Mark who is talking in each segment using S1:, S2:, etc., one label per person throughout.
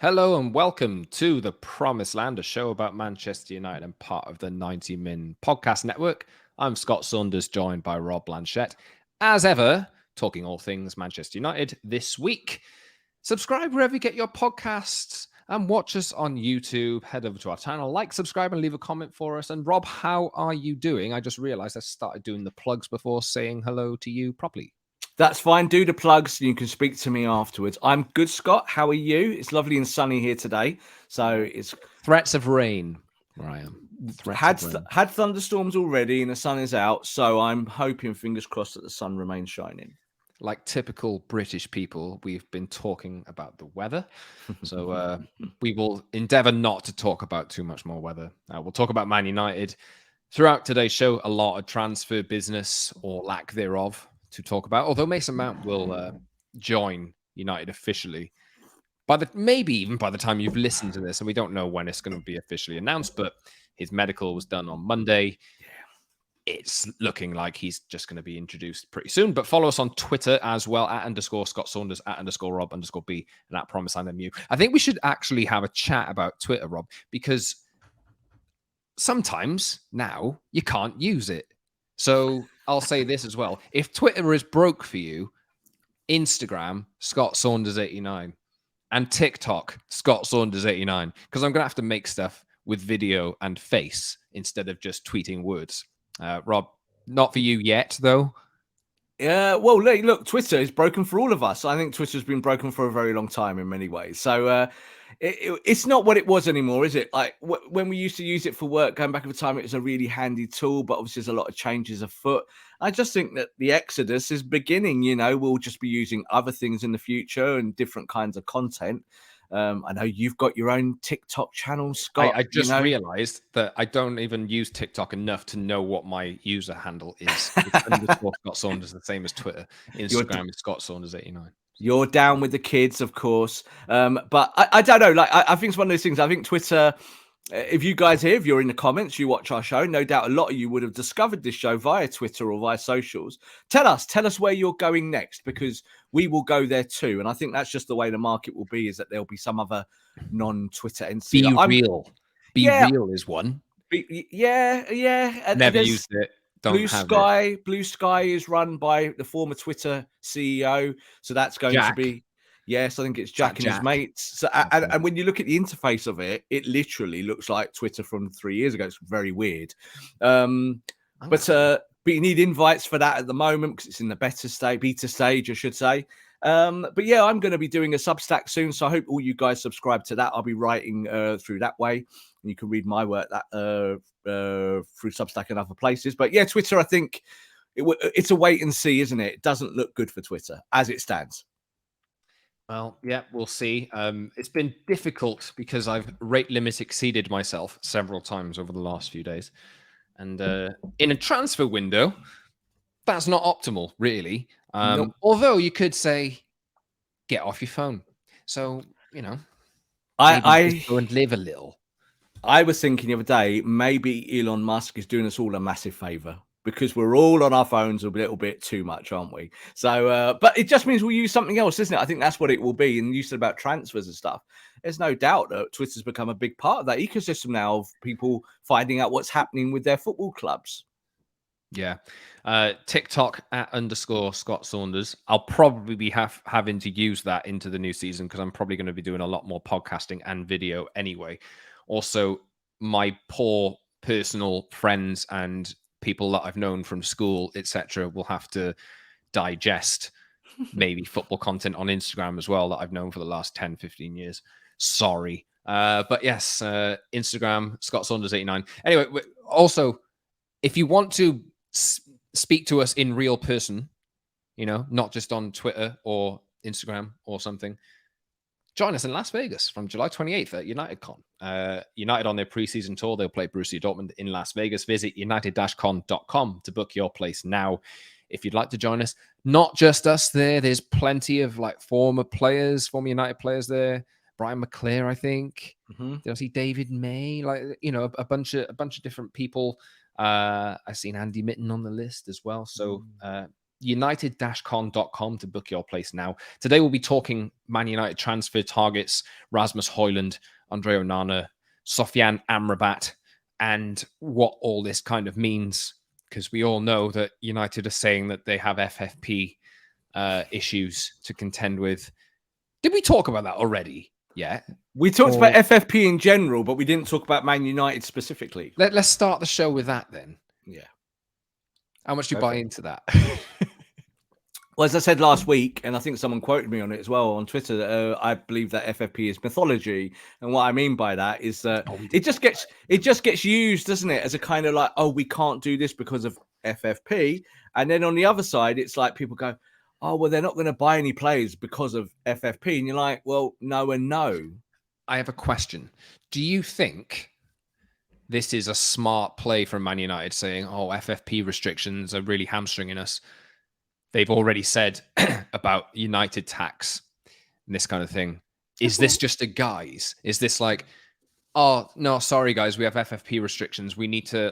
S1: Hello and welcome to The Promised Land, a show about Manchester United and part of the 90 Min podcast network. I'm Scott Saunders, joined by Rob Blanchette. As ever, talking all things Manchester United this week. Subscribe wherever you get your podcasts and watch us on YouTube. Head over to our channel, like, subscribe, and leave a comment for us. And Rob, how are you doing? I just realized I started doing the plugs before saying hello to you properly.
S2: That's fine. Do the plugs and you can speak to me afterwards. I'm good, Scott. How are you? It's lovely and sunny here today. So it's
S1: Threats of rain where I am. Threats of rain.
S2: had thunderstorms already and the sun is out. So I'm hoping, fingers crossed, that the sun remains shining.
S1: Like typical British people, we've been talking about the weather. So we will endeavour not to talk about too much more weather. We'll talk about Man United. Throughout today's show, a lot of transfer business or lack thereof to talk about. Although Mason Mount will join United officially. Maybe even by the time you've listened to this, and we don't know when it's going to be officially announced, but his medical was done on Monday. It's looking like he's just going to be introduced pretty soon. But follow us on Twitter as well, @ Scott Saunders, @ Rob _B, and @ PromiseLandMU. I think we should actually have a chat about Twitter, Rob, because sometimes now you can't use it. So I'll say this as well. If Twitter is broke for you, Instagram, Scott Saunders 89, and TikTok, Scott Saunders 89, because I'm going to have to make stuff with video and face instead of just tweeting words. Rob, not for you yet, though.
S2: Yeah, well, look, Twitter is broken for all of us. I think Twitter's been broken for a very long time in many ways. So it's not what it was anymore, is it? Like when we used to use it for work, going back over time, it was a really handy tool, but obviously there's a lot of changes afoot. I just think that the exodus is beginning. We'll just be using other things in the future and different kinds of content. I know you've got your own TikTok channel, Scott.
S1: I just realized that I don't even use TikTok enough to know what my user handle is. It's _ Scott Saunders, the same as Twitter. Instagram is Scott Saunders 89.
S2: You're down with the kids, of course. But I don't know. Like, I think it's one of those things. I think Twitter, if you guys here, if you're in the comments, you watch our show, no doubt a lot of you would have discovered this show via Twitter or via socials. Tell us where you're going next, because we will go there too. And I think that's just the way the market will be, is that there'll be some other non-Twitter entity.
S1: Be real. Be real is one.
S2: Yeah.
S1: Never used it.
S2: Blue Sky is run by the former Twitter CEO, so that's going to be, yes, I think it's Jack and his mates. So, and when you look at the interface of it, it literally looks like Twitter from 3 years ago. It's very weird. But you need invites for that at the moment because it's in the beta stage, I should say. But yeah, I'm going to be doing a Substack soon, so I hope all you guys subscribe to that. I'll be writing through that way. And you can read my work through Substack and other places. But yeah, Twitter, I think it's a wait and see, isn't it? It doesn't look good for Twitter as it stands.
S1: Well, yeah, we'll see. It's been difficult because I've rate limit exceeded myself several times over the last few days. And in a transfer window, that's not optimal, really.
S2: Nope.
S1: Although you could say, get off your phone. So, I go and live a little.
S2: I was thinking the other day, maybe Elon Musk is doing us all a massive favor because we're all on our phones a little bit too much, aren't we? So, but it just means we'll use something else, isn't it? I think that's what it will be. And you said about transfers and stuff. There's no doubt that Twitter's become a big part of that ecosystem now of people finding out what's happening with their football clubs.
S1: Yeah. TikTok @ Scott Saunders. I'll probably be having to use that into the new season because I'm probably going to be doing a lot more podcasting and video anyway. Also, my poor personal friends and people that I've known from school, etc., will have to digest maybe football content on Instagram as well that I've known for the last 10, 15 years. Sorry. But yes, Instagram, Scott Saunders 89. Anyway, also, if you want to speak to us in real person, not just on Twitter or Instagram or something, join us in Las Vegas from July 28th at UnitedCon. United on their preseason tour. They'll play Borussia Dortmund in Las Vegas. Visit united-con.com to book your place now if you'd like to join us. Not just us there. There's plenty of former United players there. Brian McClare, I think. There'll see David May, a bunch of different people. I've seen Andy Mitten on the list as well. So united-con.com to book your place now. Today we'll be talking Man United transfer targets, Rasmus Hojlund, Andre Onana, Sofyan Amrabat, and what all this kind of means, because we all know that United are saying that they have FFP issues to contend with. Did we talk about that already? Yeah.
S2: We talked about FFP in general, but we didn't talk about Man United specifically.
S1: Let's start the show with that then.
S2: Yeah.
S1: How much do you buy into that?
S2: Well, as I said last week, and I think someone quoted me on it as well on Twitter, I believe that FFP is mythology. And what I mean by that is that it just gets used, doesn't it, as a kind of like, oh, we can't do this because of FFP. And then on the other side, it's like people go, oh, well, they're not going to buy any players because of FFP. And you're like, well, no and no.
S1: I have a question. Do you think this is a smart play from Man United saying, oh, FFP restrictions are really hamstringing us? They've already said about United tax and this kind of thing. Is this just a guise? Is this like, oh, no, sorry, guys, we have FFP restrictions. We need to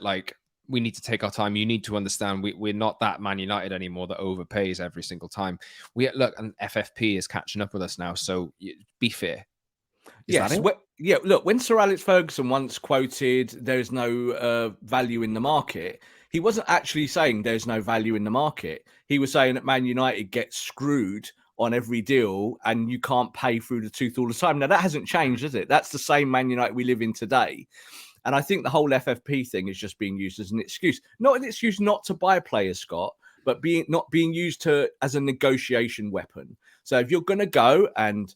S1: take our time. You need to understand we're not that Man United anymore that overpays every single time. And FFP is catching up with us now. So be fair.
S2: Yes. Look, when Sir Alex Ferguson once quoted, there is no value in the market, he wasn't actually saying there's no value in the market. He was saying that Man United gets screwed on every deal and you can't pay through the tooth all the time. Now, that hasn't changed, has it? That's the same Man United we live in today. And I think the whole FFP thing is just being used as an excuse. Not an excuse not to buy players, Scott, but not being used as a negotiation weapon. So if you're going to go and,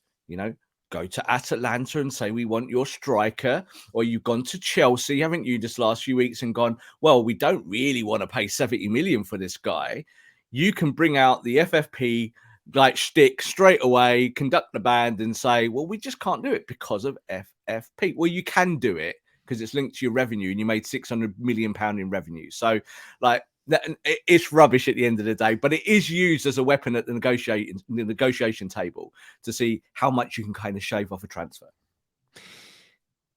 S2: go to Atalanta and say, we want your striker, or you've gone to Chelsea, haven't you, this last few weeks and gone, well, we don't really want to pay 70 million for this guy. You can bring out the FFP like shtick straight away, conduct the band and say, well, we just can't do it because of FFP. Well, you can do it because it's linked to your revenue and you made £600 million in revenue. So it's rubbish at the end of the day, but it is used as a weapon at the negotiation table to see how much you can kind of shave off a transfer.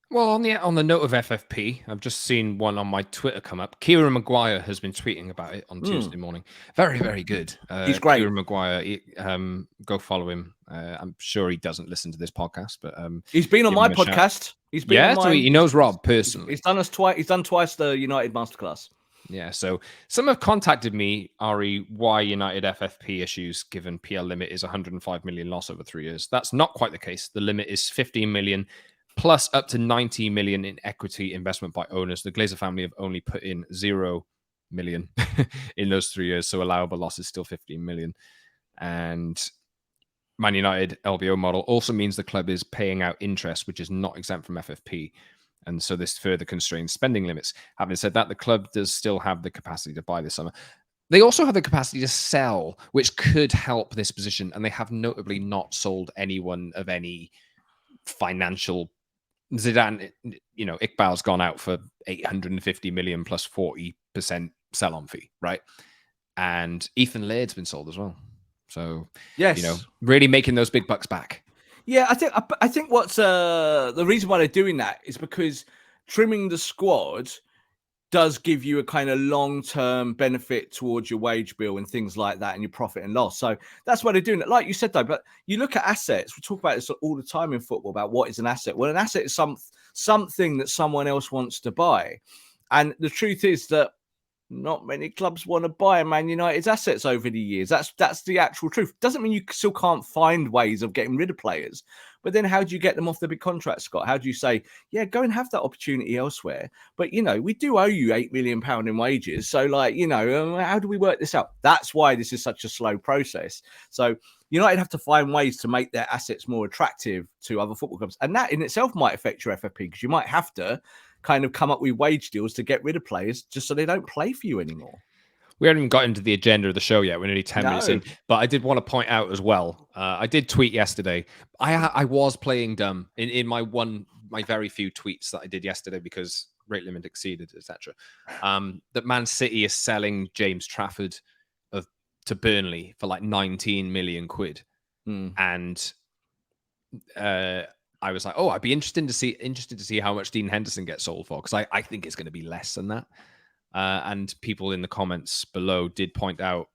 S1: Well, on the note of FFP, I've just seen one on my Twitter come up. Kieran Maguire has been tweeting about it on Tuesday morning. Very, very good.
S2: He's great.
S1: Kieran Maguire, go follow him. I'm sure he doesn't listen to this podcast, but
S2: he's been on my podcast. He's been
S1: so he knows Rob personally.
S2: He's done us twice. He's done twice the United Masterclass.
S1: Yeah, so some have contacted me, Ari, why United FFP issues, given PL limit is 105 million loss over 3 years. That's not quite the case. The limit is 15 million plus up to 90 million in equity investment by owners. The Glazer family have only put in 0 million in those 3 years, so allowable loss is still 15 million. And Man United LBO model also means the club is paying out interest, which is not exempt from FFP. And so this further constrains spending limits. Having said that, the club does still have the capacity to buy this summer. They also have the capacity to sell, which could help this position. And they have notably not sold anyone of any financial. Zidane, Iqbal's gone out for 850 million plus 40% sell-on fee, right? And Ethan Laird's been sold as well. So,
S2: yes,
S1: really making those big bucks back.
S2: Yeah, I think what's the reason why they're doing that is because trimming the squad does give you a kind of long-term benefit towards your wage bill and things like that and your profit and loss. So that's why they're doing it. Like you said, though, but you look at assets. We talk about this all the time in football about what is an asset. Well, an asset is something that someone else wants to buy. And the truth is that not many clubs want to buy Man United's assets over the years. That's the actual truth. Doesn't mean you still can't find ways of getting rid of players. But then how do you get them off the big contract, Scott? How do you say, yeah, go and have that opportunity elsewhere? But, we do owe you £8 million in wages. So, how do we work this out? That's why this is such a slow process. So United have to find ways to make their assets more attractive to other football clubs. And that in itself might affect your FFP because you might have to kind of come up with wage deals to get rid of players just so they don't play for you anymore.
S1: We haven't even got into the agenda of the show yet. We're nearly 10 minutes in. But I did want to point out as well, I did tweet yesterday. I was playing dumb in my very few tweets that I did yesterday because rate limit exceeded, etc. That Man City is selling James Trafford to Burnley for like 19 million quid. And I was like, oh, I'd be interested to see how much Dean Henderson gets sold for, because I think it's going to be less than that. And people in the comments below did point out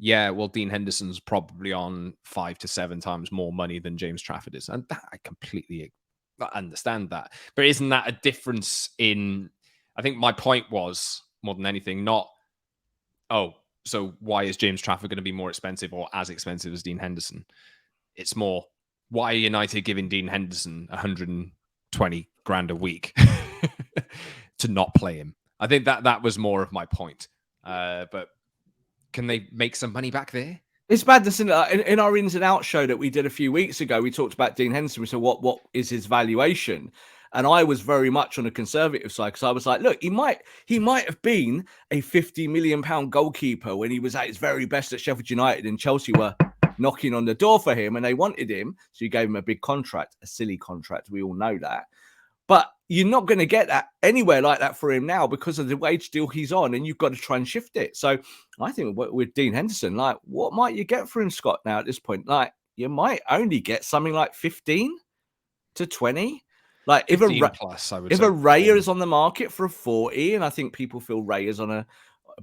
S1: yeah, well, Dean Henderson's probably on 5 to 7 times more money than James Trafford is. And that, I completely understand that. But isn't that a difference in... I think my point was, more than anything, not, oh, so why is James Trafford going to be more expensive or as expensive as Dean Henderson? It's more, why are United giving Dean Henderson 120 grand a week to not play him? I think that was more of my point. But can they make some money back there?
S2: It's madness. In our ins and outs show that we did a few weeks ago, we talked about Dean Henderson. We said, what is his valuation? And I was very much on the conservative side because I was like, look, he might have been a £50 million goalkeeper when he was at his very best at Sheffield United, and Chelsea were knocking on the door for him and they wanted him. So you gave him a big contract, a silly contract. We all know that. But you're not going to get that anywhere like that for him now because of the wage deal he's on, and you've got to try and shift it. So I think with Dean Henderson, like, what might you get for him, Scott, now at this point? Like, you might only get something like 15 to 20. Like, if
S1: plus, I would say.
S2: A Raya is on the market for a 40, and I think people feel Raya's on a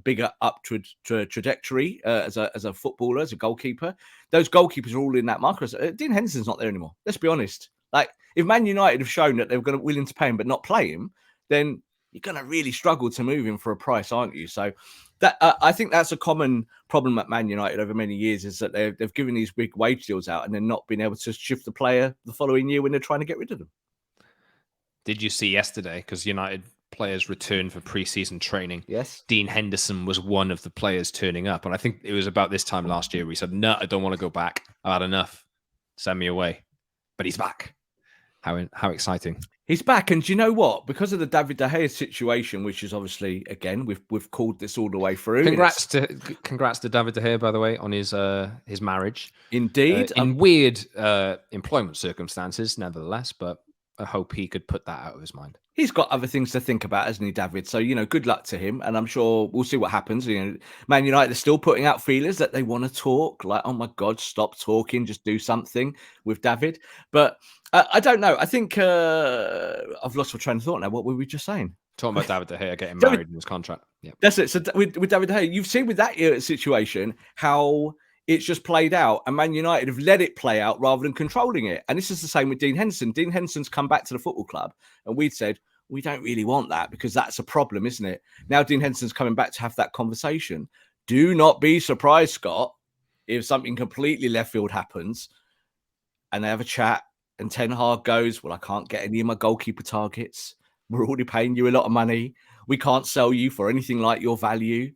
S2: bigger upward trajectory as a footballer, as a goalkeeper. Those goalkeepers are all in that market. Dean Henderson's not there anymore. Let's be honest. Like, if Man United have shown that they're willing to pay him but not play him, then you're going to really struggle to move him for a price, aren't you? So that I think that's a common problem at Man United over many years, is that they've given these big wage deals out and then not been able to shift the player the following year when they're trying to get rid of them.
S1: Did you see yesterday? Because United players returned for pre-season training.
S2: Yes.
S1: Dean Henderson was one of the players turning up. And I think it was about this time last year where he said, no, I don't want to go back. I've had enough. Send me away. But he's back. How exciting.
S2: He's back. And do you know what? Because of the David De Gea situation, which is obviously, again, we've called this all the way through.
S1: Congrats to David De Gea, by the way, on his marriage.
S2: Indeed.
S1: In weird employment circumstances, nevertheless, but I hope he could put that out of his mind.
S2: He's got other things to think about, hasn't he, David? So, good luck to him. And I'm sure we'll see what happens. Man United are still putting out feelers that they want to talk. Like, oh my God, stop talking. Just do something with David. But I don't know. I think I've lost my train of thought now. What were we just saying?
S1: Talking about David De Gea getting married in his contract. Yeah,
S2: that's it. So with David De Gea, you've seen with that situation how it's just played out, and Man United have let it play out rather than controlling it. And this is the same with Dean Henderson. Dean Henderson's come back to the football club, and we'd said, we don't really want that because that's a problem, isn't it? Now Dean Henderson's coming back to have that conversation. Do not be surprised, Scott, if something completely left field happens and they have a chat and Ten Hag goes, well, I can't get any of my goalkeeper targets. We're already paying you a lot of money. We can't sell you for anything like your value.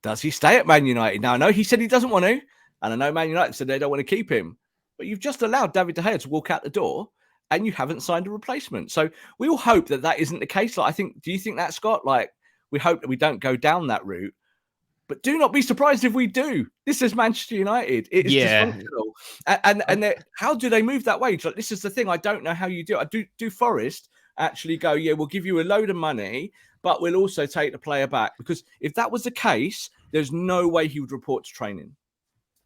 S2: Does he stay at Man United? Now, I know he said he doesn't want to, and I know Man United said they don't want to keep him, but you've just allowed David De Gea to walk out the door and you haven't signed a replacement. So we all hope that isn't the case. Like, do you think that, Scott? Like, we hope that we don't go down that route, but do not be surprised if we do. This is Manchester United. It is dysfunctional. And how do they move that wage? Like, this is the thing. I don't know how you do it. Do Forest actually go, yeah, we'll give you a load of money, but we'll also take the player back? Because if that was the case, there's no way he would report to training.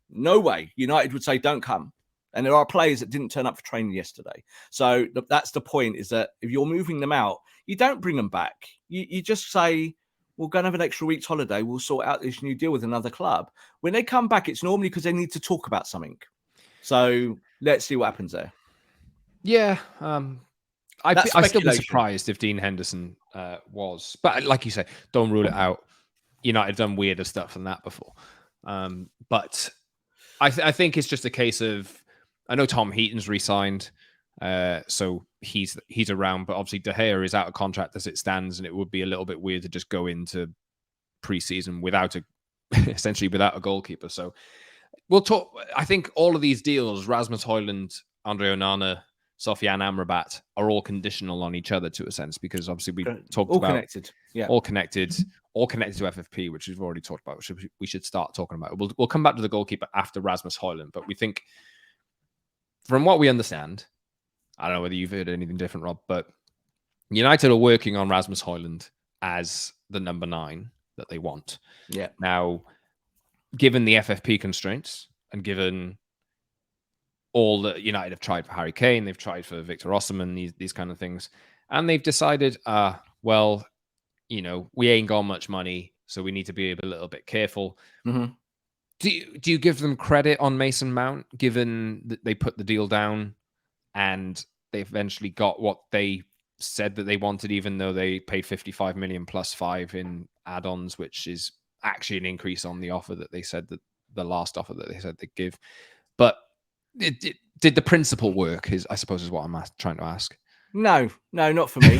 S2: No way. United would say, don't come. And there are players that didn't turn up for training yesterday. So that's the point, is that if you're moving them out, you don't bring them back. You just say, we'll go and have an extra week's holiday. We'll sort out this new deal with another club. When they come back, it's normally because they need to talk about something. So let's see what happens there.
S1: Yeah. I still be surprised if Dean Henderson was. But like you say, don't rule it out. United have done weirder stuff than that before. But I think it's just a case of, I know Tom Heaton's re-signed, so he's around, but obviously De Gea is out of contract as it stands, and it would be a little bit weird to just go into pre-season essentially without a goalkeeper. So we'll talk. I think all of these deals, Rasmus Hojlund, Andre Onana, Sofyan Amrabat, are all conditional on each other to a sense, because obviously we talked about
S2: connected. Yeah,
S1: all connected to FFP, which we've already talked about, which we should start talking about. We'll come back to the goalkeeper after Rasmus Hojlund, but we think, from what we understand, I don't know whether you've heard anything different, Rob, but United are working on Rasmus Hojlund as the number 9 that they want.
S2: Yeah.
S1: Now, given the FFP constraints and given all that United have tried for Harry Kane, they've tried for Victor Osimhen, these kind of things, and they've decided, well, we ain't got much money, so we need to be a little bit careful.
S2: Mm-hmm.
S1: Do you give them credit on Mason Mount, given that they put the deal down and they eventually got what they said that they wanted, even though they paid 55 million plus 5 in add-ons, which is actually an increase on the offer that they said that the last offer that they said they'd give. But did the principle work? I suppose is what I'm trying to ask.
S2: No, not for me.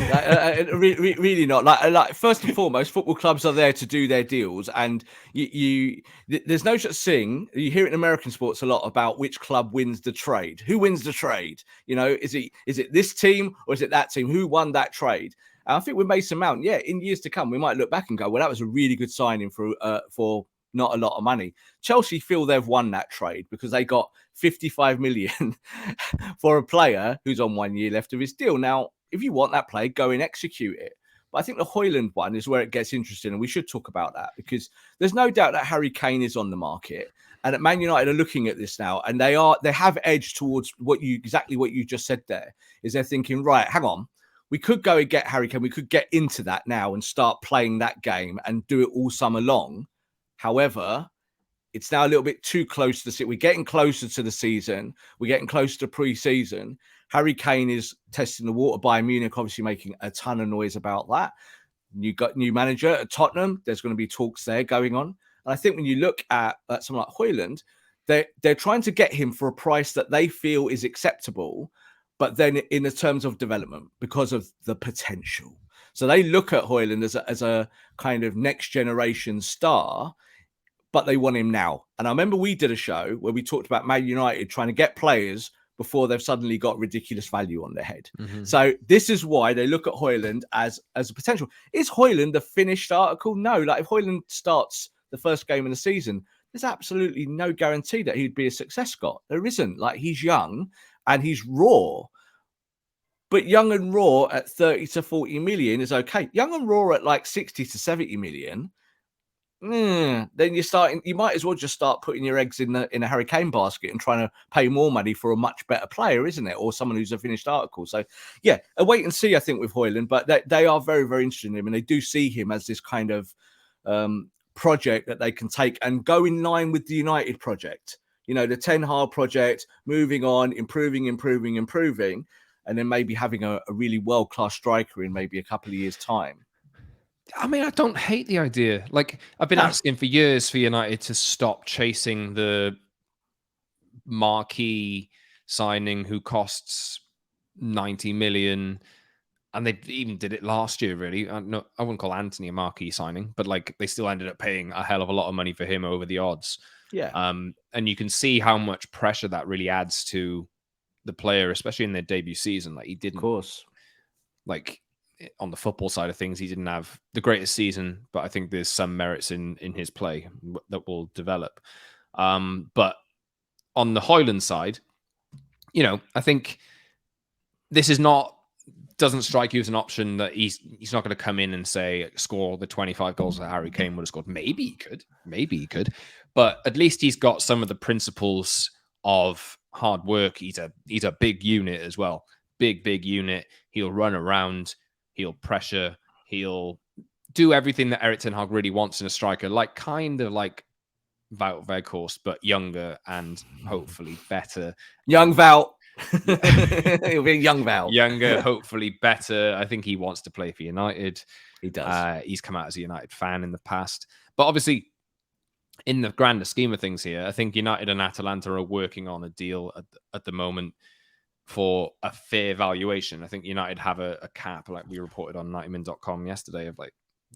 S2: Really not. Like first and foremost, football clubs are there to do their deals, and there's no such thing. You hear it in American sports a lot about which club wins the trade. Who wins the trade? You know, is it this team or is it that team? Who won that trade? And I think with Mason Mount, in years to come, we might look back and go, well, that was a really good signing for not a lot of money. Chelsea feel they've won that trade because they got 55 million for a player who's on 1 year left of his deal. Now, if you want that player, go and execute it. But I think the Hojlund one is where it gets interesting, and we should talk about that because there's no doubt that Harry Kane is on the market, and at Man United are looking at this now, and they have edged towards exactly what you just said. There is they're thinking, right, hang on, we could go and get Harry Kane, we could get into that now and start playing that game and do it all summer long. However, it's now a little bit too close to the season. We're getting closer to the season. We're getting closer to pre-season. Harry Kane is testing the water. Bayern Munich obviously making a ton of noise about that. You got new manager at Tottenham. There's going to be talks there going on. And I think when you look at someone like Hojlund, they're trying to get him for a price that they feel is acceptable, but then in the terms of development because of the potential. So they look at Hojlund as a kind of next generation star, but they want him now. And I remember we did a show where we talked about Man United trying to get players before they've suddenly got ridiculous value on their head. Mm-hmm. So this is why they look at Hojlund as a potential. Is Hojlund a finished article? No. Like if Hojlund starts the first game of the season, there's absolutely no guarantee that he'd be a success, Scott. There isn't. Like he's young and he's raw. But young and raw at 30 to 40 million is okay. Young and raw at like 60 to 70 million, then you might as well just start putting your eggs in a Harry Kane basket and trying to pay more money for a much better player, isn't it? Or someone who's a finished article. So yeah, a wait and see, I think, with Hojlund, but they are very, very interested in him, and they do see him as this kind of project that they can take and go in line with the United project. You know, the Ten Hag project, moving on, improving, and then maybe having a really world-class striker in maybe a couple of years' time.
S1: I mean, I don't hate the idea. Like, I've been asking for years for United to stop chasing the marquee signing who costs 90 million. And they even did it last year, really. I wouldn't call Anthony a marquee signing, but like they still ended up paying a hell of a lot of money for him over the odds.
S2: Yeah.
S1: And you can see how much pressure that really adds to the player, especially in their debut season. Like he didn't,
S2: of course,
S1: like on the football side of things, he didn't have the greatest season, but I think there's some merits in his play that will develop. But on the Hojlund side, you know, I think this doesn't strike you as an option that he's not going to come in and say score the 25 goals that Harry Kane would have scored. Maybe he could, but at least he's got some of the principles of hard work. He's a big unit as well. Big unit. He'll run around. He'll pressure. He'll do everything that Erik ten Hag really wants in a striker, like kind of like Wout Weghorst, but younger and hopefully better.
S2: Young Wout. He'll be a young Wout.
S1: Younger, hopefully better. I think he wants to play for United.
S2: He does.
S1: He's come out as a United fan in the past. But obviously, in the grander scheme of things here, I think United and Atalanta are working on a deal at the moment for a fair valuation. I think United have a cap, like we reported on 90min.com yesterday, of like,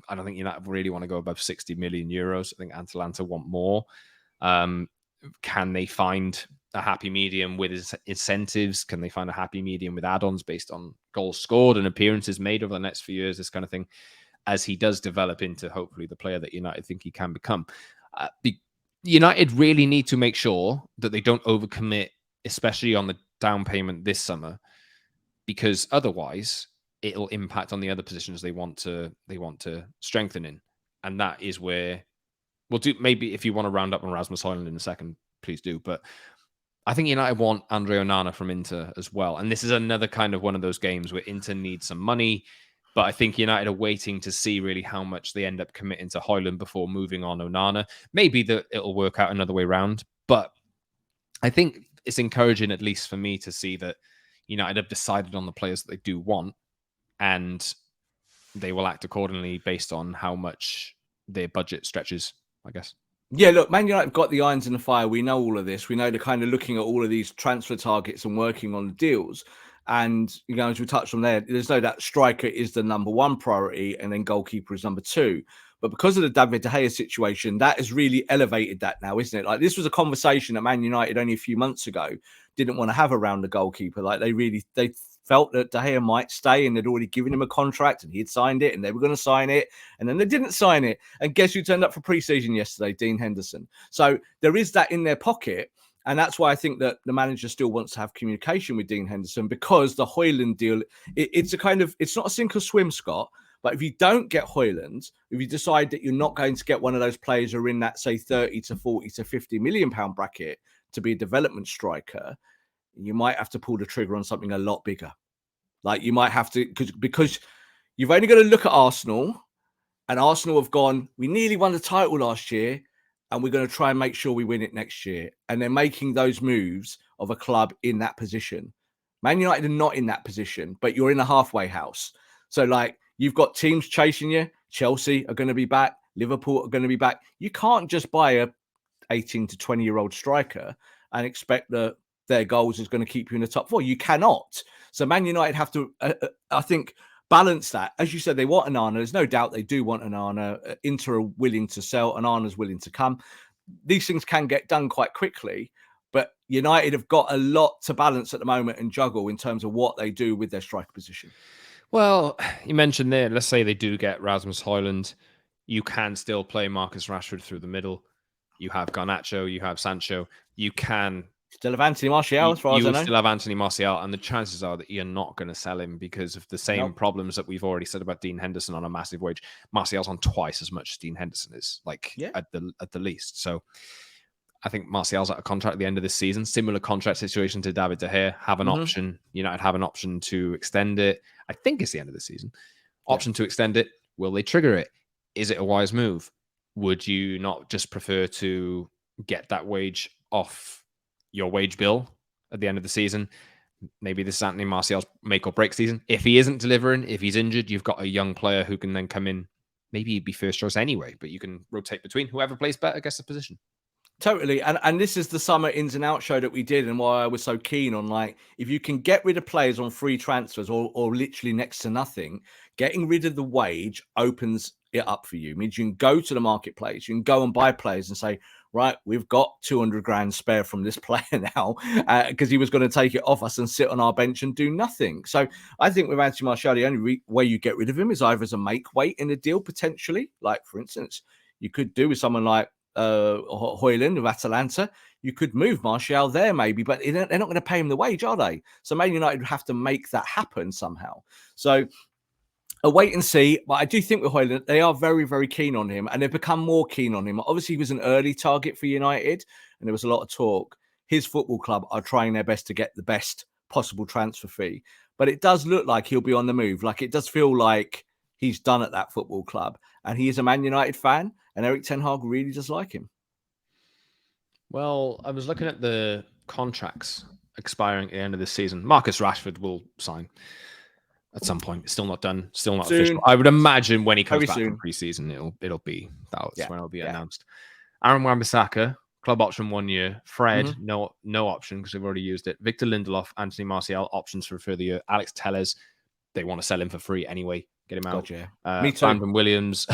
S1: I don't think United really want to go above 60 million euros. I think Atalanta want more. Can they find a happy medium with incentives? Can they find a happy medium with add-ons based on goals scored and appearances made over the next few years, this kind of thing, as he does develop into hopefully the player that United think he can become? United really need to make sure that they don't overcommit, especially on the down payment this summer, because otherwise it'll impact on the other positions they want to strengthen in. And that is where we'll do. Maybe if you want to round up on Rasmus Hojlund in a second, please do. But I think United want Andre Onana from Inter as well. And this is another kind of one of those games where Inter needs some money. But I think United are waiting to see really how much they end up committing to Hojlund before moving on Onana. Maybe that it'll work out another way round. But I think it's encouraging, at least for me, to see that United have decided on the players that they do want, and they will act accordingly based on how much their budget stretches, I guess.
S2: Yeah, look, Man United have got the irons in the fire. We know all of this. We know they're kind of looking at all of these transfer targets and working on the deals. And, as we touched on there's no doubt striker is the number one priority, and then goalkeeper is number two. But because of the David De Gea situation, that has really elevated that now, isn't it? Like, this was a conversation that Man United only a few months ago didn't want to have around the goalkeeper. Like, they felt that De Gea might stay, and they'd already given him a contract and he had signed it and they were going to sign it, and then they didn't sign it. And guess who turned up for pre-season yesterday? Dean Henderson. So there is that in their pocket. And that's why I think that the manager still wants to have communication with Dean Henderson, because the Hojlund deal, it's not a sink or swim, Scott. But if you don't get Hojlund, if you decide that you're not going to get one of those players who are in that, say, 30 to 40 to 50 million pound bracket to be a development striker, you might have to pull the trigger on something a lot bigger. Like, you might have to, because you've only got to look at Arsenal, and Arsenal have gone, we nearly won the title last year, and we're going to try and make sure we win it next year. And they're making those moves of a club in that position. Man United are not in that position, but you're in a halfway house. So, like, you've got teams chasing you. Chelsea are going to be back. Liverpool are going to be back. You can't just buy a 18 to 20-year-old striker and expect that their goals is going to keep you in the top four. You cannot. So Man United have to, I think, balance that. As you said, they want Onana. There's no doubt they do want Onana. Inter are willing to sell. Onana's willing to come. These things can get done quite quickly, but United have got a lot to balance at the moment and juggle in terms of what they do with their striker position.
S1: Well, you mentioned there, let's say they do get Rasmus Hojlund. You can still play Marcus Rashford through the middle. You have Garnacho, you have Sancho. You can
S2: still have Anthony Martial, as far as I know.
S1: You still have Anthony Martial, and the chances are that you're not going to sell him because of the same problems that we've already said about Dean Henderson on a massive wage. Martial's on twice as much as Dean Henderson is, at the least. So I think Martial's out of contract at the end of this season. Similar contract situation to David De Gea. Have an option. United have an option to extend it. I think it's the end of the season. Option to extend it. Will they trigger it? Is it a wise move? Would you not just prefer to get that wage off your wage bill at the end of the season? Maybe this is Anthony Martial's make or break season. If he isn't delivering, if he's injured, you've got a young player who can then come in. Maybe he'd be first choice anyway, but you can rotate between whoever plays better gets the position.
S2: Totally. And this is the summer ins and out show that we did, and why I was so keen on, like, if you can get rid of players on free transfers or literally next to nothing, getting rid of the wage opens it up for you. It means you can go to the marketplace, you can go and buy players and say, right, we've got 200 grand spare from this player now, because he was going to take it off us and sit on our bench and do nothing. So I think with Anthony Martial, the only way you get rid of him is either as a make weight in a deal, potentially. Like, for instance, you could do with someone like Hojlund of Atalanta. You could move Martial there maybe, but they're not going to pay him the wage, are they? So Man United would have to make that happen somehow. So a wait and see. But I do think with Hojlund, they are very, very keen on him, and they've become more keen on him. Obviously, he was an early target for United, and there was a lot of talk. His football club are trying their best to get the best possible transfer fee, but it does look like he'll be on the move. Like, it does feel like he's done at that football club, and he is a Man United fan, and Erik ten Hag really does like him.
S1: Well, I was looking at the contracts expiring at the end of this season. Marcus Rashford will sign at some point. It's still not done, still not official. I would imagine when he comes back from pre-season, it'll be that's when it'll be announced. Aaron Wan-Bissaka, club option 1 year. Fred, no option because they've already used it. Victor Lindelof, Anthony Martial, options for a further year. Alex Telles, they want to sell him for free anyway. Get him out.
S2: Me too.
S1: Brandon Williams,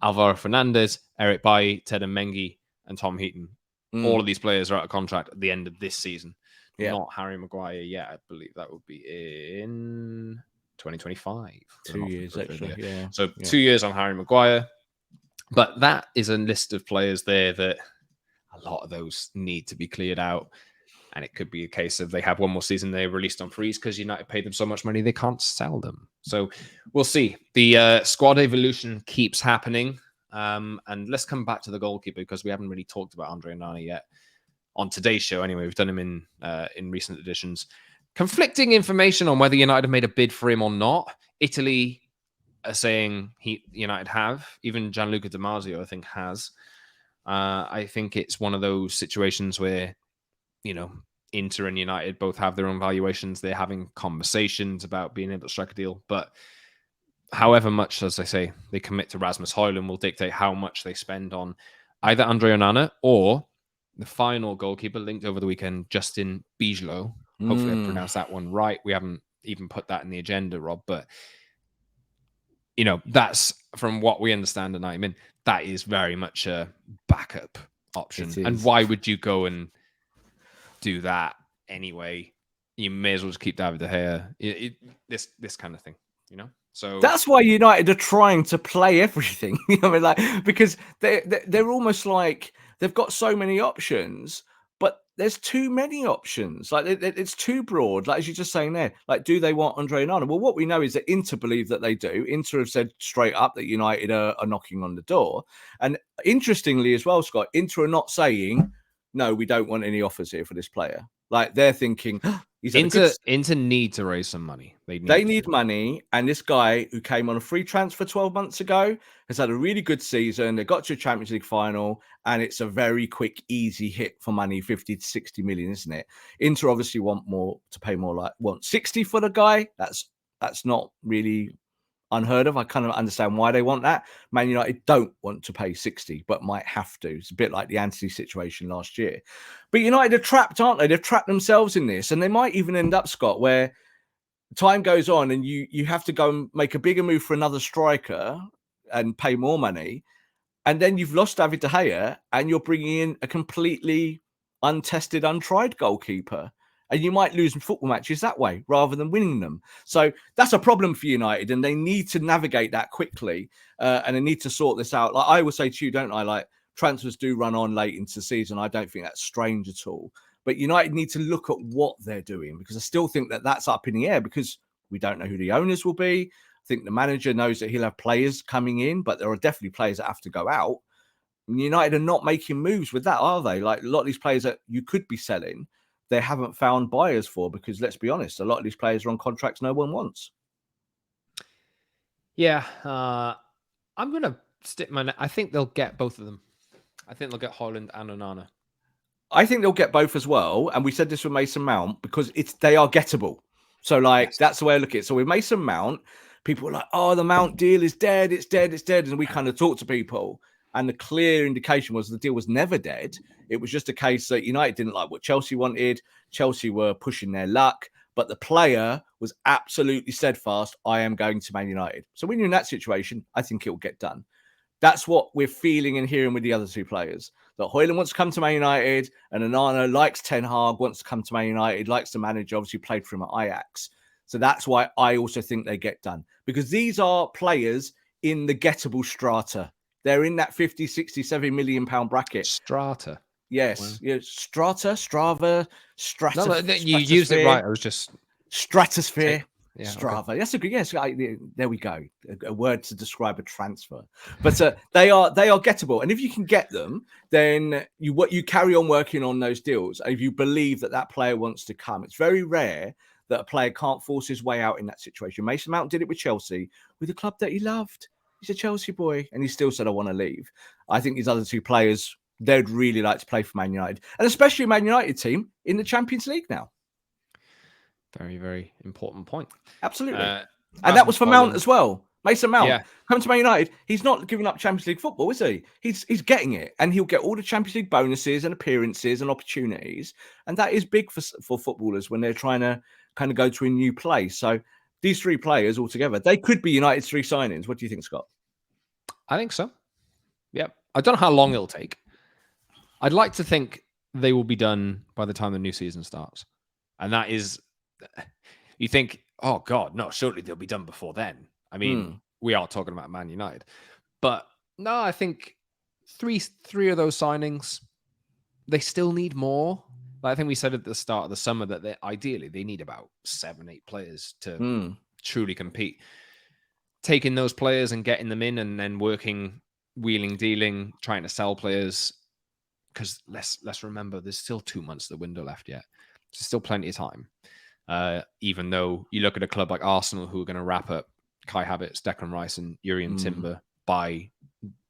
S1: Alvaro Fernandez, Eric Bailly, Ted Mengi, and Tom Heaton. All of these players are out of contract at the end of this season. Not Harry Maguire yet. I believe that would be in 2025.
S2: 2 years, actually. Yeah.
S1: So 2 years on Harry Maguire. But that is a list of players there that a lot of those need to be cleared out. And it could be a case of they have one more season, they're released on freeze because United paid them so much money they can't sell them. So we'll see. The squad evolution keeps happening. And let's come back to the goalkeeper because we haven't really talked about Andre Onana yet on today's show. Anyway, we've done him in recent editions. Conflicting information on whether United have made a bid for him or not. Italy are saying United have. Even Gianluca Di Marzio, I think, has. I think it's one of those situations where, Inter and United both have their own valuations. They're having conversations about being able to strike a deal. But however much, as I say, they commit to Rasmus Hojlund will dictate how much they spend on either Andre Onana or the final goalkeeper linked over the weekend, Justin Bijlow. Hopefully I pronounced that one right. We haven't even put that in the agenda, Rob. But, that's from what we understand tonight. I mean, that is very much a backup option. And why would you go and do that anyway? You may as well just keep David De Gea. This kind of thing, So
S2: that's why United are trying to play everything. Because they're almost like they've got so many options, but there's too many options. Like it's too broad. Like as you're just saying there, like do they want Andre Onana? Well, what we know is that Inter believe that they do. Inter have said straight up that United are knocking on the door. And interestingly as well, Scott, Inter are not saying no, we don't want any offers here for this player. Like they're thinking,
S1: Inter need to raise some money. They need
S2: money, and this guy who came on a free transfer 12 months ago has had a really good season. They got to a Champions League final, and it's a very quick, easy hit for money, 50 to 60 million, isn't it? Inter obviously want 60 for the guy. That's not really unheard of. I kind of understand why they want that. Man United don't want to pay 60, but might have to. It's a bit like the Antony situation last year. But United are trapped, aren't they? They've trapped themselves in this, and they might even end up, Scott, where time goes on and you have to go and make a bigger move for another striker and pay more money, and then you've lost David De Gea and you're bringing in a completely untested, untried goalkeeper. And you might lose football matches that way rather than winning them. So that's a problem for United, and they need to navigate that quickly, and they need to sort this out. Like I would say to you, don't I? Like transfers do run on late into the season. I don't think that's strange at all. But United need to look at what they're doing, because I still think that that's up in the air because we don't know who the owners will be. I think the manager knows that he'll have players coming in, but there are definitely players that have to go out. And United are not making moves with that, are they? Like a lot of these players that you could be selling, they haven't found buyers for, because let's be honest, a lot of these players are on contracts no one wants.
S1: Yeah, I'm going to stick I think they'll get both of them. I think they'll get Hojlund and Onana.
S2: I think they'll get both as well. And we said this with Mason Mount because they are gettable. So that's the way I look at it. So with Mason Mount, people are like, oh, the Mount deal is dead. It's dead. It's dead. And we kind of talk to people, and the clear indication was the deal was never dead. It was just a case that United didn't like what Chelsea wanted. Chelsea were pushing their luck, but the player was absolutely steadfast. I am going to Man United. So when you're in that situation, I think it will get done. That's what we're feeling and hearing with the other two players. That Hojlund wants to come to Man United, and Onana likes Ten Hag, wants to come to Man United, likes the manager, obviously played for him at Ajax. So that's why I also think they get done. Because these are players in the gettable strata. They're in that 50, 60, 70 million pound bracket.
S1: Strata.
S2: Yes. Wow. Yeah. Strava,
S1: No, you used it right. I was just...
S2: Stratosphere. Yeah, Strava. Okay. That's a good. Yes, there we go. A word to describe a transfer. But they are gettable, and if you can get them, then you carry on working on those deals. And if you believe that player wants to come, it's very rare that a player can't force his way out in that situation. Mason Mount did it with Chelsea, with a club that he loved. He's a Chelsea boy, and he still said, "I want to leave." I think these other two players, they'd really like to play for Man United, and especially a Man United team in the Champions League now.
S1: Very, very important point.
S2: Absolutely. And that was for Mount as well. Mason Mount, come to Man United. He's not giving up Champions League football, is he? He's getting it. And he'll get all the Champions League bonuses and appearances and opportunities. And that is big for footballers when they're trying to kind of go to a new place. So these three players altogether, they could be United's three signings. What do you think, Scott?
S1: I think so. Yep. I don't know how long it'll take. I'd like to think they will be done by the time the new season starts. And that is... You think, oh God, no, surely they'll be done before then. I mean, we are talking about Man United. But no, I think three of those signings, they still need more. Like I think we said at the start of the summer that they need about 7-8 players to truly compete. Taking those players and getting them in and then working, wheeling, dealing, trying to sell players. Because let's remember, there's still 2 months of the window left yet. There's still plenty of time. Even though you look at a club like Arsenal, who are going to wrap up Kai Havertz, Declan Rice, and Jurrien Timber by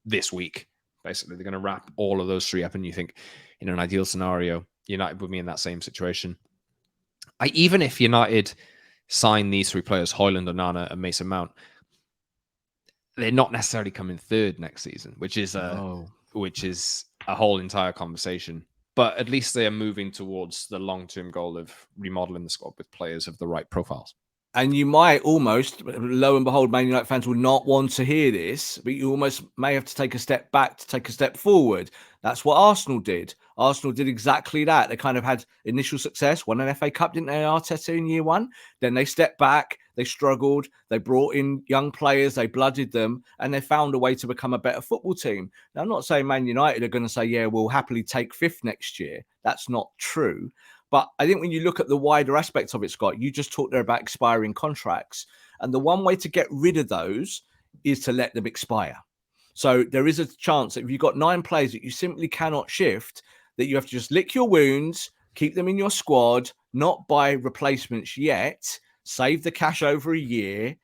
S1: this week. Basically, they're going to wrap all of those 3 up, and you think, in an ideal scenario, United would be in that same situation. Even if United sign these 3 players, Hojlund, Onana, and Mason Mount, they're not necessarily coming third next season, which is a whole entire conversation. But at least they are moving towards the long-term goal of remodeling the squad with players of the right profiles.
S2: And you might almost, lo and behold, Man United fans will not want to hear this, but you almost may have to take a step back to take a step forward. That's what Arsenal did. Arsenal did exactly that. They kind of had initial success, won an FA Cup, didn't they, Arteta, in year 1? Then they stepped back, they struggled, they brought in young players, they blooded them, and they found a way to become a better football team. Now, I'm not saying Man United are going to say, yeah, we'll happily take 5th next year. That's not true. But I think when you look at the wider aspects of it, Scott, you just talked there about expiring contracts. And the one way to get rid of those is to let them expire. So there is a chance that if you've got 9 players that you simply cannot shift, that you have to just lick your wounds, keep them in your squad, not buy replacements yet, save the cash over a year,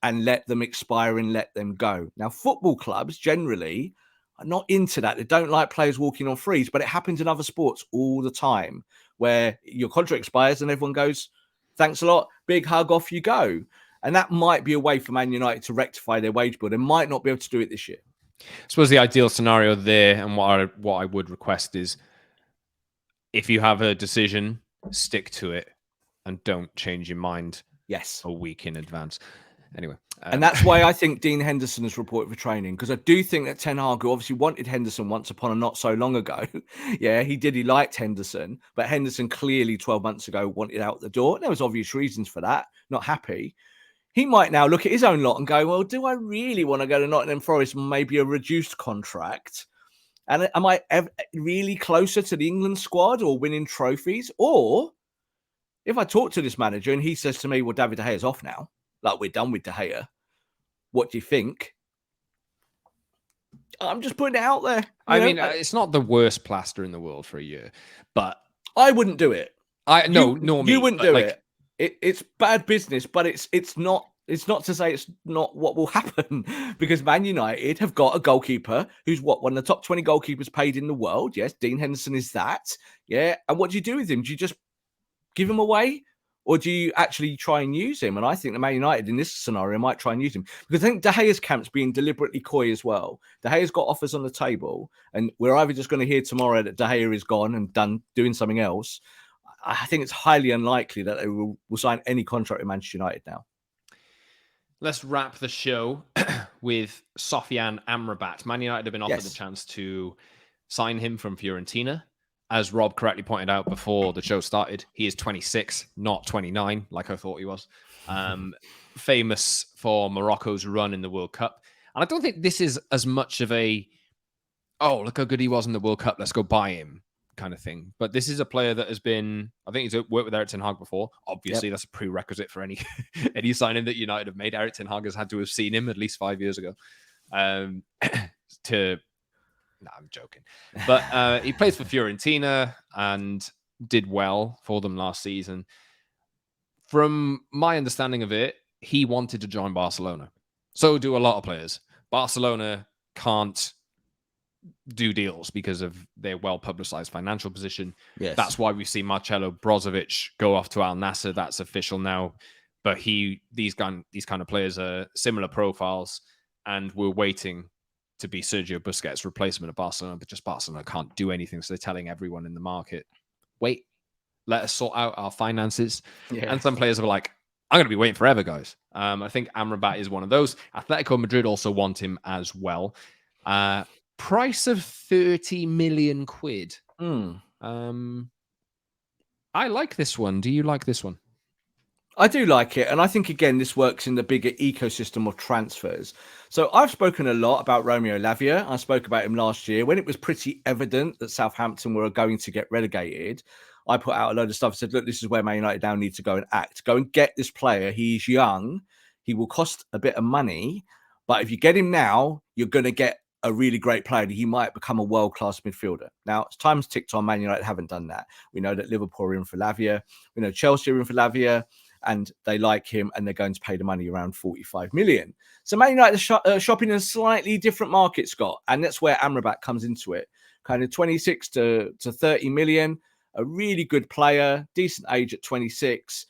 S2: and let them expire and let them go. Now, football clubs generally are not into that. They don't like players walking on frees, but it happens in other sports all the time, where your contract expires and everyone goes, thanks a lot, big hug, off you go. And that might be a way for Man United to rectify their wage bill. They might not be able to do it this year.
S1: I suppose the ideal scenario there, and what I would request is, if you have a decision, stick to it and don't change your mind a week in advance. Anyway.
S2: And that's why I think Dean Henderson has reported for training, because I do think that Ten Hag, who obviously wanted Henderson once upon a not so long ago, he liked Henderson, but Henderson clearly 12 months ago wanted out the door. There was obvious reasons for that, not happy. He might now look at his own lot and go, well, do I really want to go to Nottingham Forest, maybe a reduced contract? And am I really closer to the England squad or winning trophies? Or if I talk to this manager and he says to me, well, David De Gea's off now, like we're done with De Gea, what do you think? I'm just putting it out there.
S1: I mean, it's not the worst plaster in the world for a year, but
S2: I wouldn't do it.
S1: You
S2: wouldn't do it. It's bad business, but it's not. It's not to say it's not what will happen, because Man United have got a goalkeeper who's one of the top 20 goalkeepers paid in the world. Yes, Dean Henderson is that. Yeah, and what do you do with him? Do you just give him away? Or do you actually try and use him? And I think the Man United in this scenario might try and use him, because I think De Gea's camp's being deliberately coy as well. De Gea's got offers on the table, and we're either just going to hear tomorrow that De Gea is gone and done doing something else. I think it's highly unlikely that they will sign any contract with Manchester United now.
S1: Let's wrap the show with Sofyan Amrabat. Man United have been offered the chance to sign him from Fiorentina. As Rob correctly pointed out before the show started, he is 26, not 29, like I thought he was. Famous for Morocco's run in the World Cup. And I don't think this is as much of a, oh, look how good he was in the World Cup, let's go buy him kind of thing. But this is a player that has been, I think he's worked with Erik ten Hag before. Obviously, that's a prerequisite for any signing that United have made. Erik ten Hag has had to have seen him at least 5 years ago. No, I'm joking. But he plays for Fiorentina and did well for them last season. From my understanding of it, he wanted to join Barcelona. So do a lot of players. Barcelona can't do deals because of their well-publicized financial position.
S2: Yes.
S1: That's why we've seen Marcelo Brozovic go off to Al Nassr. That's official now. But these kind of players are similar profiles, and we're waiting to be Sergio Busquets' replacement at Barcelona, but just Barcelona can't do anything. So they're telling everyone in the market, wait, let us sort out our finances. Yeah. And some players are like, I'm going to be waiting forever, guys. I think Amrabat is one of those. Atletico Madrid also want him as well. Price of 30 million quid. I like this one. Do you like this one?
S2: I do like it. And I think, again, this works in the bigger ecosystem of transfers. So I've spoken a lot about Romeo Lavia. I spoke about him last year when it was pretty evident that Southampton were going to get relegated. I put out a load of stuff and said, look, this is where Man United now need to go and act. Go and get this player. He's young. He will cost a bit of money. But if you get him now, you're going to get a really great player. He might become a world-class midfielder. Now, as time's ticked on, Man United haven't done that. We know that Liverpool are in for Lavia. We know Chelsea are in for Lavia. and they like him, and they're going to pay the money around 45 million. So Man United are shopping in a slightly different market, Scott, and that's where Amrabat comes into it. Kind of 26 to 30 million, a really good player, decent age at 26.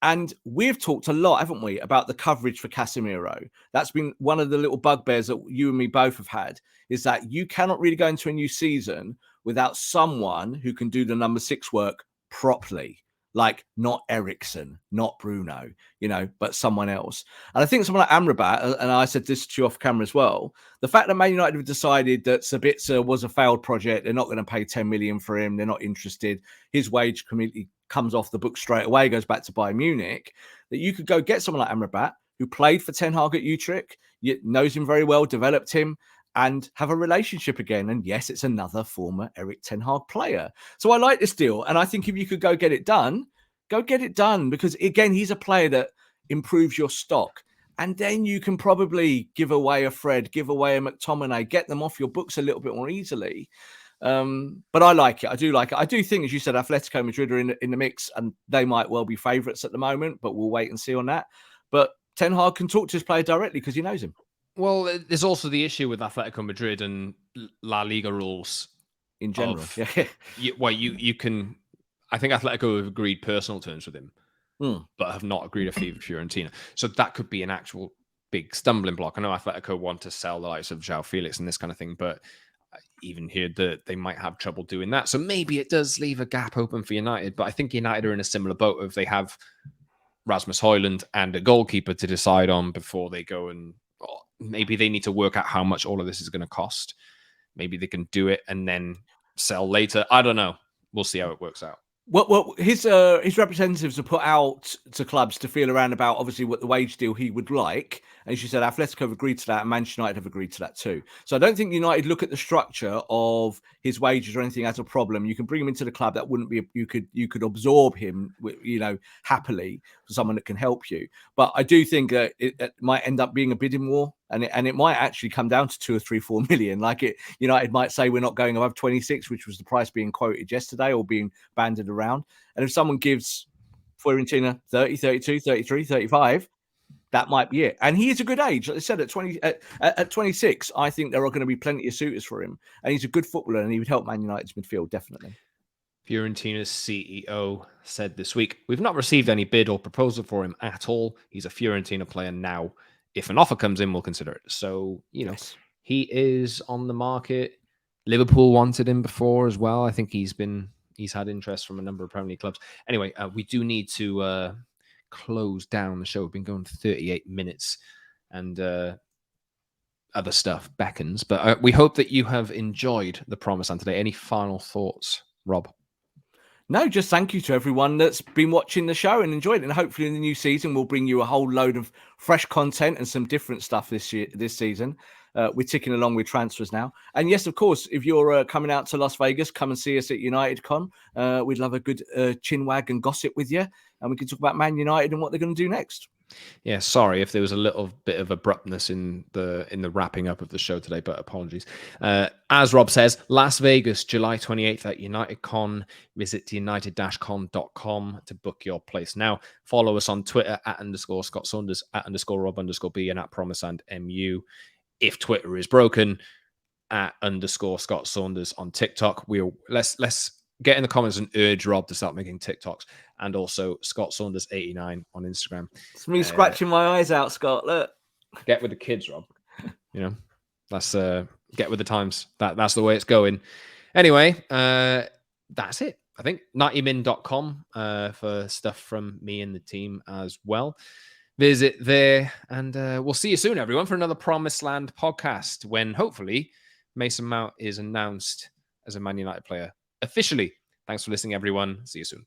S2: And we've talked a lot, haven't we, about the coverage for Casemiro. That's been one of the little bugbears that you and me both have had, is that you cannot really go into a new season without someone who can do the number 6 work properly. Like not Eriksen, not Bruno, but someone else. And I think someone like Amrabat, and I said this to you off camera as well, the fact that Man United have decided that Sabitzer was a failed project, they're not going to pay 10 million for him, they're not interested, his wage completely comes off the book straight away, goes back to Bayern Munich, that you could go get someone like Amrabat, who played for Ten Hag at Utrecht, knows him very well, developed him, and have a relationship again. And yes, it's another former Erik Ten Hag player. So I like this deal. And I think if you could go get it done, because again, he's a player that improves your stock. And then you can probably give away a Fred, give away a McTominay, get them off your books a little bit more easily. But I like it. I do like it. I do think, as you said, Atletico Madrid are in the mix, and they might well be favourites at the moment, but we'll wait and see on that. But Ten Hag can talk to his player directly because he knows him.
S1: Well, there's also the issue with Atletico Madrid and La Liga rules
S2: in general.
S1: You can. I think Atletico have agreed personal terms with him, but have not agreed a fee with Fiorentina. So that could be an actual big stumbling block. I know Atletico want to sell the likes of João Felix and this kind of thing, but I even heard that they might have trouble doing that. So maybe it does leave a gap open for United. But I think United are in a similar boat if they have Rasmus Hojlund and a goalkeeper to decide on before they go and. Maybe they need to work out how much all of this is going to cost. Maybe they can do it and then sell later. I don't know. We'll see how it works out.
S2: Well, his representatives are put out to clubs to feel around about obviously what the wage deal he would like. And as you said, Atletico have agreed to that, and Manchester United have agreed to that too. So I don't think United look at the structure of his wages or anything as a problem. You can bring him into the club. That wouldn't be you could absorb him, happily for someone that can help you. But I do think that it might end up being a bidding war, and it might actually come down to 2 or 3, 4 million. United might say we're not going above 26, which was the price being quoted yesterday or being banded around. And if someone gives Fiorentina 30, 32, 33, 35, that might be it. And he is a good age. Like I said, at 26, I think there are going to be plenty of suitors for him. And he's a good footballer, and he would help Man United's midfield, definitely.
S1: Fiorentina's CEO said this week, "We've not received any bid or proposal for him at all. He's a Fiorentina player now. If an offer comes in, we'll consider it." So, yes. He is on the market. Liverpool wanted him before as well. I think he's had interest from a number of Premier League clubs. Anyway, we do need to close down the show. We've been going for 38 minutes and other stuff beckons. But we hope that you have enjoyed the Promised Land today. Any final thoughts, Rob?
S2: No, just thank you to everyone that's been watching the show and enjoyed it. And hopefully in the new season, we'll bring you a whole load of fresh content and some different stuff this season. We're ticking along with transfers now. And yes, of course, if you're coming out to Las Vegas, come and see us at UnitedCon. We'd love a good chinwag and gossip with you. And we can talk about Man United and what they're going to do next.
S1: Yeah, sorry if there was a little bit of abruptness in the wrapping up of the show today, but apologies. As Rob says, Las Vegas, July 28th at UnitedCon. Visit united-con.com to book your place now. Follow us on Twitter @_Scott Saunders, @_Rob_B, and @PromiselandMU. If Twitter is broken, @_Scott Saunders on TikTok. Let's get in the comments and urge Rob to start making TikToks, and also Scott Saunders 89 on Instagram.
S2: It's me scratching my eyes out, Scott. Look,
S1: get with the kids, Rob. Let's get with the times. That's the way it's going. Anyway, that's it. I think 90min.com for stuff from me and the team as well. Visit there, and we'll see you soon, everyone, for another Promised Land podcast when hopefully Mason Mount is announced as a Man United player officially. Thanks for listening, everyone. See you soon.